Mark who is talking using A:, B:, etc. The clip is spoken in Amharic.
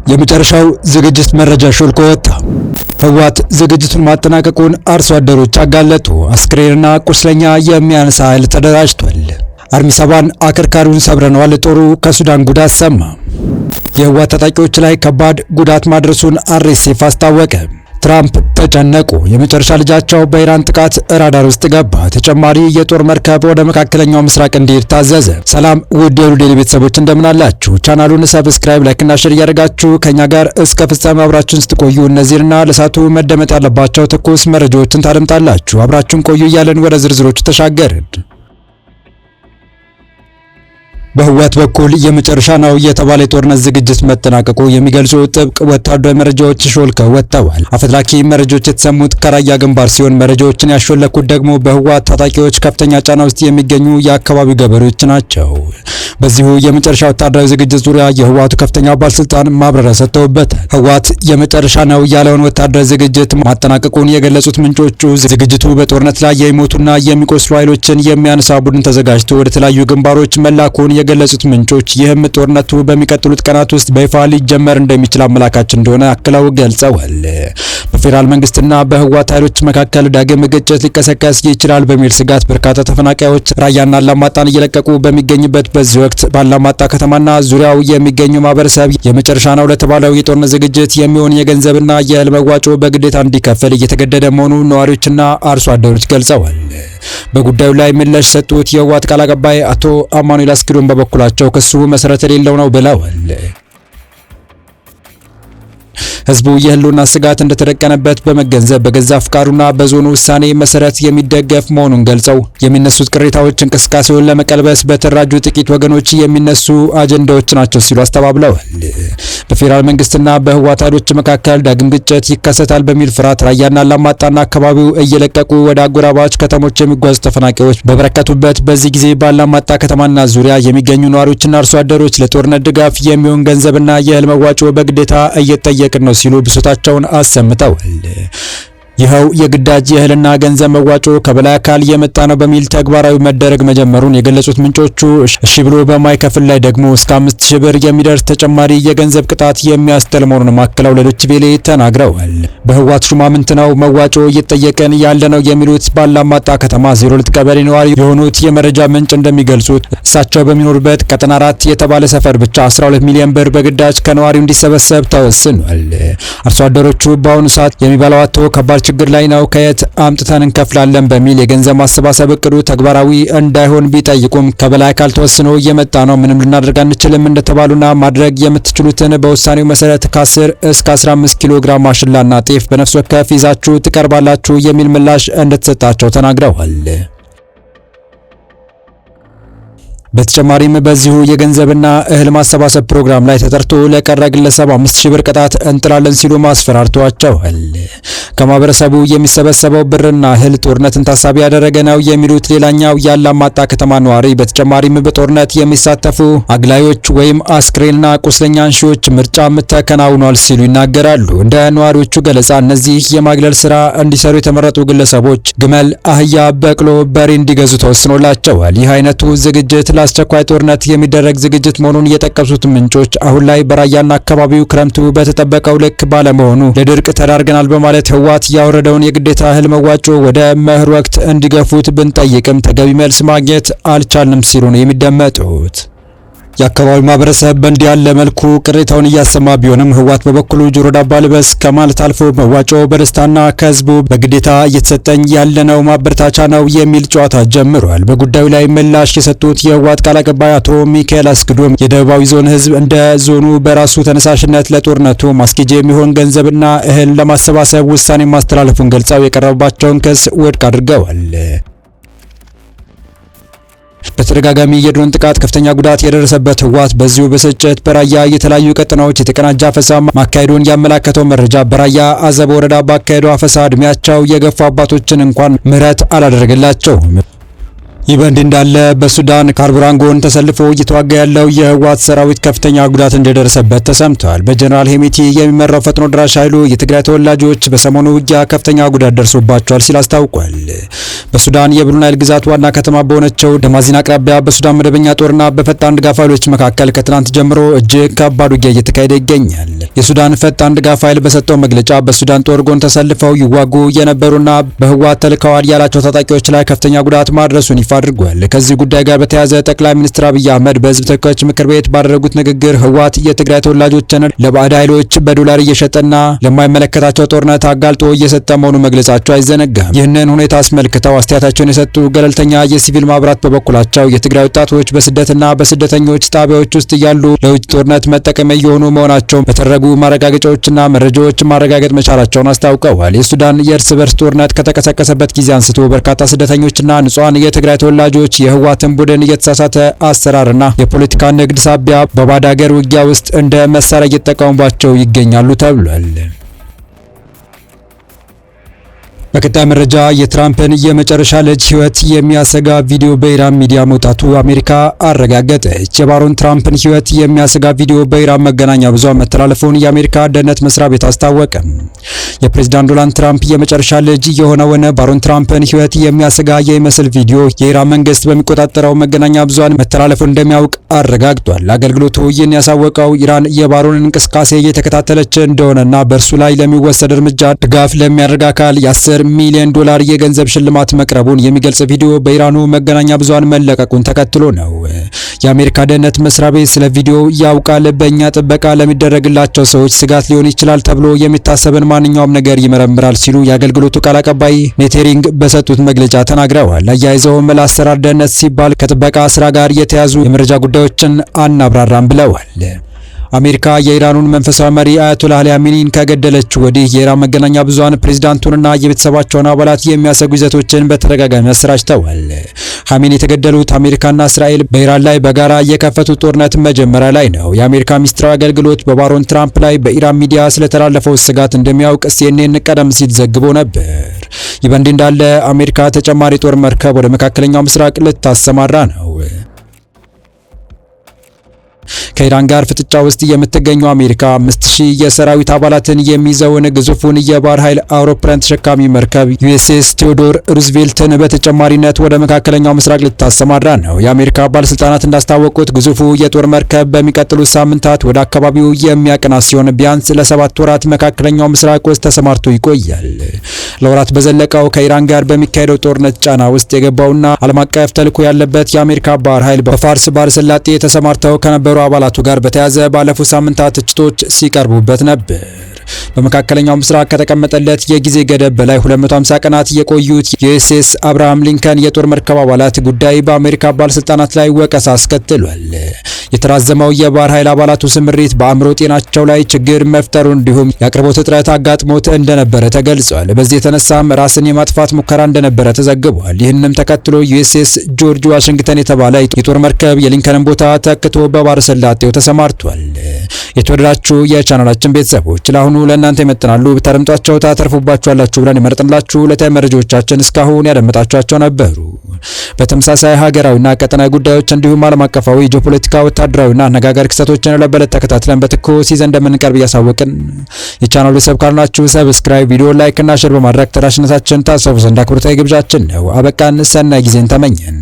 A: የመጨረሻው ዝግጅት መረጃ ሾልኮ ወጣ። ህወሓት ዝግጅቱን ማጠናቀቁን አርሶ አደሮች አጋለጡ። አስክሬንና ቁስለኛ የሚያነሳ ኃይል ተደራጅቷል። አርሚ 7 አከርካሪውን ሰብረነዋል። ጦሩ ከሱዳን ጉዳት ሰማ። የህወሓት ታጣቂዎች ላይ ከባድ ጉዳት ማድረሱን አርኤስኤፍ አስታወቀ። ትራምፕ ተጨነቁ። የመጨረሻ ልጃቸው በኢራን ጥቃት ራዳር ውስጥ ገባ። ተጨማሪ የጦር መርከብ ወደ መካከለኛው ምስራቅ እንዲሄድ ታዘዘ። ሰላም ውድ የሁሉ ዴይሊ ቤተሰቦች እንደምን አላችሁ? ቻናሉን ሰብስክራይብ፣ ላይክ እና ሼር እያደረጋችሁ ከኛ ጋር እስከ ፍጻሜ አብራችሁን ስትቆዩ እነዚህና ለሳቱ መደመጥ ያለባቸው ትኩስ መረጃዎችን ታደምጣላችሁ። አብራችሁን ቆዩ እያለን ወደ ዝርዝሮቹ ተሻገርን። በህወሓት በኩል የመጨረሻ ነው የተባለ የጦርነት ዝግጅት መጠናቀቁ የሚገልጹ ጥብቅ ወታደራዊ መረጃዎች ሾልከው ወጥተዋል። አፈትላኪ መረጃዎች የተሰሙት ከራያ ግንባር ሲሆን መረጃዎችን ያሾለኩት ደግሞ በህወሓት ታጣቂዎች ከፍተኛ ጫና ውስጥ የሚገኙ የአካባቢው ገበሬዎች ናቸው። በዚሁ የመጨረሻ ወታደራዊ ዝግጅት ዙሪያ የህወሓቱ ከፍተኛ ባለስልጣን ማብራሪያ ሰጥተውበታል። ህወሓት የመጨረሻ ነው ያለውን ወታደራዊ ዝግጅት ማጠናቀቁን የገለጹት ምንጮቹ ዝግጅቱ በጦርነት ላይ የሚሞቱና የሚቆስሉ ኃይሎችን የሚያነሳ ቡድን ተዘጋጅቶ ወደ ተለያዩ ግንባሮች መላኩን የገለጹት ምንጮች ይህም ጦርነቱ በሚቀጥሉት ቀናት ውስጥ በይፋ ሊጀመር እንደሚችል አመላካች እንደሆነ አክለው ገልጸዋል። በፌዴራል መንግስትና በህወሓት ኃይሎች መካከል ዳግም ግጭት ሊቀሰቀስ ይችላል በሚል ስጋት በርካታ ተፈናቃዮች ራያና አላማጣን እየለቀቁ በሚገኝበት በዚህ ወቅት ባላማጣ ከተማና ዙሪያው የሚገኙ ማህበረሰብ የመጨረሻ ነው ለተባለው የጦርነት ዝግጅት የሚሆን የገንዘብና የእህል መዋጮ በግዴታ እንዲከፈል እየተገደደ መሆኑን ነዋሪዎችና አርሶ አደሮች ገልጸዋል። በጉዳዩ ላይ ምላሽ ሰጡት የህወሓት ቃል አቀባይ አቶ አማኑኤል አስክዶም በበኩላቸው ክሱ መሰረት የሌለው ነው ብለዋል። ህዝቡ የህልውና ስጋት እንደተደቀነበት በመገንዘብ በገዛ ፍቃዱና በዞኑ ውሳኔ መሰረት የሚደገፍ መሆኑን ገልጸው የሚነሱት ቅሬታዎች እንቅስቃሴውን ለመቀልበስ በተራጁ ጥቂት ወገኖች የሚነሱ አጀንዳዎች ናቸው ሲሉ አስተባብለዋል። በፌዴራል መንግስትና በህወሓት ኃይሎች መካከል ዳግም ግጭት ይከሰታል በሚል ፍርሃት ራያና አላማጣና አካባቢው እየለቀቁ ወደ አጎራባች ከተሞች የሚጓዙ ተፈናቃዮች በበረከቱበት በዚህ ጊዜ በአላማጣ ከተማና ዙሪያ የሚገኙ ነዋሪዎችና አርሶ አደሮች ለጦርነት ድጋፍ የሚሆን ገንዘብና የእህል መዋጮ በግዴታ እየጠየቅን ነው ሲሉ ብሶታቸውን አሰምተዋል። ይኸው የግዳጅ የእህልና ገንዘብ መዋጮ ከበላይ አካል የመጣ ነው በሚል ተግባራዊ መደረግ መጀመሩን የገለጹት ምንጮቹ እሺ ብሎ በማይከፍል ላይ ደግሞ እስከ 5000 ብር የሚደርስ ተጨማሪ የገንዘብ ቅጣት የሚያስጥል መሆኑን አክለው ለዶይቼ ቬለ ተናግረዋል። በህወሓት ሹማምንት ነው መዋጮ እየጠየቀን ያለ ነው የሚሉት ባላማጣ ከተማ 02 ቀበሌ ነዋሪ የሆኑት የመረጃ ምንጭ እንደሚገልጹት እሳቸው በሚኖሩበት ቀጠና 4 የተባለ ሰፈር ብቻ 12 ሚሊዮን ብር በግዳጅ ከነዋሪው እንዲሰበሰብ ተወስኗል። አርሶ አደሮቹ በአሁኑ ሰዓት የሚበላው አጥተው ከባድ ችግር ላይ ነው፣ ከየት አምጥተን እንከፍላለን በሚል የገንዘብ ማሰባሰብ እቅዱ ተግባራዊ እንዳይሆን ቢጠይቁም ከበላይ አካል ተወስኖ እየመጣ ነው፣ ምንም ልናደርግ አንችልም እንደተባሉና ማድረግ የምትችሉትን በውሳኔው መሰረት ከ10 እስከ 15 ኪሎ ግራም ማሽላና ጤፍ በነፍስ ወከፍ ይዛችሁ ትቀርባላችሁ የሚል ምላሽ እንደተሰጣቸው ተናግረዋል። በተጨማሪም በዚሁ የገንዘብና እህል ማሰባሰብ ፕሮግራም ላይ ተጠርቶ ለቀረ ግለሰብ 5000 ብር ቅጣት እንጥላለን ሲሉ ማስፈራርተዋቸዋል። ከማህበረሰቡ የሚሰበሰበው ብርና እህል ጦርነትን ታሳቢ ያደረገ ነው የሚሉት ሌላኛው የአላማጣ ከተማ ነዋሪ በተጨማሪም በጦርነት የሚሳተፉ አግላዮች ወይም አስክሬንና ቁስለኛ አንሺዎች ምርጫም ተከናውኗል ሲሉ ይናገራሉ። እንደ ነዋሪዎቹ ገለጻ እነዚህ የማግለል ስራ እንዲሰሩ የተመረጡ ግለሰቦች ግመል፣ አህያ፣ በቅሎ፣ በሬ እንዲገዙ ተወስኖላቸዋል። ይህ አይነቱ ዝግጅት አስቸኳይ ጦርነት የሚደረግ ዝግጅት መሆኑን የጠቀሱት ምንጮች አሁን ላይ በራያና አካባቢው ክረምቱ በተጠበቀው ልክ ባለመሆኑ ለድርቅ ተዳርገናል በማለት ህወሓት ያወረደውን የግዴታ እህል መዋጮ ወደ መኸር ወቅት እንዲገፉት ብንጠይቅም ተገቢ መልስ ማግኘት አልቻልንም ሲሉ ነው የሚደመጡት። የአካባቢው ማህበረሰብ በእንዲህ ያለ መልኩ ቅሬታውን እያሰማ ቢሆንም ህወሓት በበኩሉ ጆሮ ዳባ ልበስ ከማለት አልፎ መዋጮ በደስታና ከህዝቡ በግዴታ እየተሰጠኝ ያለነው ማበረታቻ ነው የሚል ጨዋታ ጀምሯል። በጉዳዩ ላይ ምላሽ የሰጡት የህወሓት ቃል አቀባይ አቶ ሚካኤል አስክዶም የደቡባዊ ዞን ህዝብ እንደ ዞኑ በራሱ ተነሳሽነት ለጦርነቱ ማስኬጃ የሚሆን ገንዘብና እህል ለማሰባሰብ ውሳኔ ማስተላለፉን ገልጸው የቀረበባቸውን ክስ ውድቅ አድርገዋል። በተደጋጋሚ የድሮን ጥቃት ከፍተኛ ጉዳት የደረሰበት ህወሓት በዚሁ ብስጭት በራያ የተለያዩ ቀጠናዎች የተቀናጀ አፈሳ ማካሄዱን ያመላከተው መረጃ በራያ አዘቦ ወረዳ ባካሄደው አፈሳ እድሜያቸው የገፉ አባቶችን እንኳን ምህረት አላደረገላቸውም። ይህ በእንዲህ እንዳለ በሱዳን ካርቡራን ጎን ተሰልፎ እየተዋጋ ያለው የህወሓት ሰራዊት ከፍተኛ ጉዳት እንደደረሰበት ተሰምቷል። በጀነራል ሄሚቲ የሚመራው ፈጥኖ ድራሽ ኃይሉ የትግራይ ተወላጆች በሰሞኑ ውጊያ ከፍተኛ ጉዳት ደርሶባቸዋል ሲል አስታውቋል። በሱዳን የብሉ ናይል ግዛት ዋና ከተማ በሆነችው ደማዚን አቅራቢያ በሱዳን መደበኛ ጦርና በፈጣን ድጋፍ ኃይሎች መካከል ከትናንት ጀምሮ እጅግ ከባድ ውጊያ እየተካሄደ ይገኛል። የሱዳን ፈጣን ድጋፍ ኃይል በሰጠው መግለጫ በሱዳን ጦር ጎን ተሰልፈው ይዋጉ የነበሩና በህወሓት ተልከዋል ያላቸው ታጣቂዎች ላይ ከፍተኛ ጉዳት ማድረሱን ይፋ አድርጓል። ከዚህ ጉዳይ ጋር በተያያዘ ጠቅላይ ሚኒስትር አብይ አህመድ በህዝብ ተወካዮች ምክር ቤት ባደረጉት ንግግር ህወሓት የትግራይ ተወላጆችን ለባዕድ ኃይሎች በዶላር እየሸጠና ለማይመለከታቸው ጦርነት አጋልጦ እየሰጠ መሆኑን መግለጻቸው አይዘነጋም። ይህንን ሁኔታ አስመልክተው አስተያየታቸውን የሰጡ ገለልተኛ የሲቪል ማህበራት በበኩላቸው የትግራይ ወጣቶች በስደትና በስደተኞች ጣቢያዎች ውስጥ እያሉ ለውጭ ጦርነት መጠቀሚያ የሆኑ መሆናቸውን በተደረጉ ማረጋገጫዎችና መረጃዎች ማረጋገጥ መቻላቸውን አስታውቀዋል። የሱዳን የእርስ በርስ ጦርነት ከተቀሰቀሰበት ጊዜ አንስቶ በርካታ ስደተኞችና ንጹሃን የትግራይ ተወላጆች የህወሓትን ቡድን የተሳሳተ አሰራርና የፖለቲካ ንግድ ሳቢያ በባዕድ ሀገር ውጊያ ውስጥ እንደ መሳሪያ እየተጠቀሙባቸው ይገኛሉ ተብሏል። በቀጣይ መረጃ የትራምፕን የመጨረሻ ልጅ ህይወት የሚያሰጋ ቪዲዮ በኢራን ሚዲያ መውጣቱ አሜሪካ አረጋገጠች። የባሮን ትራምፕን ህይወት የሚያሰጋ ቪዲዮ በኢራን መገናኛ ብዙሃን መተላለፉን የአሜሪካ ደህንነት መስሪያ ቤት አስታወቀ። የፕሬዝዳንት ዶናልድ ትራምፕ የመጨረሻ ልጅ የሆነውን ባሮን ትራምፕን ህይወት የሚያሰጋ የሚመስል ቪዲዮ የኢራን መንግስት በሚቆጣጠረው መገናኛ ብዙሃን መተላለፉን እንደሚያውቅ አረጋግጧል። አገልግሎቱ ይህን ያሳወቀው ኢራን የባሮንን እንቅስቃሴ እየተከታተለች እንደሆነና በእርሱ ላይ ለሚወሰድ እርምጃ ድጋፍ ለሚያደርግ አካል የ10 ሚሊዮን ዶላር የገንዘብ ሽልማት መቅረቡን የሚገልጽ ቪዲዮ በኢራኑ መገናኛ ብዙሃን መለቀቁን ተከትሎ ነው። የአሜሪካ ደህንነት መስሪያ ቤት ስለ ቪዲዮው ያውቃል። በእኛ ጥበቃ ለሚደረግላቸው ሰዎች ስጋት ሊሆን ይችላል ተብሎ የሚታሰብን ማንኛውም ነገር ይመረምራል ሲሉ የአገልግሎቱ ቃል አቀባይ ኔቴሪንግ በሰጡት መግለጫ ተናግረዋል። አያይዘውም ለአሰራር ደህንነት ሲባል ከጥበቃ ስራ ጋር የተያዙ የመረጃ ጉዳዮችን አናብራራም ብለዋል። አሜሪካ የኢራኑን መንፈሳዊ መሪ አያቶላህ አሊ ኻሜኒን ከገደለች ወዲህ የኢራን መገናኛ ብዙሃን ፕሬዝዳንቱንና የቤተሰባቸውን አባላት የሚያሰጉ ይዘቶችን በተደጋጋሚ አሰራጭተዋል። ኻሜኒ የተገደሉት አሜሪካና እስራኤል በኢራን ላይ በጋራ የከፈቱት ጦርነት መጀመሪያ ላይ ነው። የአሜሪካ ሚኒስትራዊ አገልግሎት በባሮን ትራምፕ ላይ በኢራን ሚዲያ ስለተላለፈው ስጋት እንደሚያውቅ ሲኤንኤን ቀደም ሲል ዘግቦ ነበር። ይህ በእንዲህ እንዳለ አሜሪካ ተጨማሪ ጦር መርከብ ወደ መካከለኛው ምስራቅ ልታሰማራ ነው። ከኢራን ጋር ፍጥጫ ውስጥ የምትገኘው አሜሪካ 5000 የሰራዊት አባላትን የሚይዘውን ግዙፉን የባህር ኃይል አውሮፕላን ተሸካሚ መርከብ ዩኤስኤስ ቴዎዶር ሩዝቬልትን በተጨማሪነት ወደ መካከለኛው ምስራቅ ልታሰማራ ነው። የአሜሪካ ባለስልጣናት እንዳስታወቁት ግዙፉ የጦር መርከብ በሚቀጥሉት ሳምንታት ወደ አካባቢው የሚያቀና ሲሆን ቢያንስ ለ7 ወራት መካከለኛው ምስራቅ ውስጥ ተሰማርቶ ይቆያል። ለወራት በዘለቀው ከኢራን ጋር በሚካሄደው ጦርነት ጫና ውስጥ የገባውና ዓለም አቀፍ ተልዕኮ ያለበት የአሜሪካ ባህር ኃይል በፋርስ ባህረ ሰላጤ ተሰማርተው ከነበሩ አባላቱ ጋር በተያያዘ ባለፉት ሳምንታት ትችቶች ሲቀርቡበት ነበር። በመካከለኛው ምስራቅ ከተቀመጠለት የጊዜ ገደብ በላይ 250 ቀናት የቆዩት የዩኤስኤስ አብርሃም ሊንከን የጦር መርከብ አባላት ጉዳይ በአሜሪካ ባለስልጣናት ላይ ወቀሳ አስከትሏል። የተራዘመው የባህር ኃይል አባላቱ ስምሪት በአእምሮ ጤናቸው ላይ ችግር መፍጠሩ እንዲሁም የአቅርቦት እጥረት አጋጥሞት እንደነበረ ተገልጿል። በዚህ የተነሳም ራስን የማጥፋት ሙከራ እንደነበረ ተዘግቧል። ይህንም ተከትሎ ዩኤስኤስ ጆርጅ ዋሽንግተን የተባለ የጦር መርከብ የሊንከንን ቦታ ተክቶ በባህረ ሰላጤው ተሰማርቷል። የተወደዳችሁ የቻናላችን ቤተሰቦች ለአሁኑ ለእናንተ ይመጥናሉ ብታደምጧቸው ታተርፉባችኋላችሁ ብለን የመረጥንላችሁ ዕለታዊ መረጃዎቻችን እስካሁን ያደመጣችኋቸው ነበሩ። በተመሳሳይ ሀገራዊና ቀጠናዊ ጉዳዮች እንዲሁም ዓለም አቀፋዊ ጂኦፖለቲካ፣ ወታደራዊና አነጋጋሪ ክስተቶችን ለበለጠ ተከታትለን በትኩስ ይዘን እንደምንቀርብ እያሳወቅን የቻናሉ ቤተሰብ ካልናችሁ ሰብስክራይብ፣ ቪዲዮ ላይክ እና ሼር በማድረግ ተደራሽነታችን ታሰፉ ዘንድ አክብሮታዊ ግብዣችን ነው። አበቃን። ሰናይ ጊዜን ተመኘን።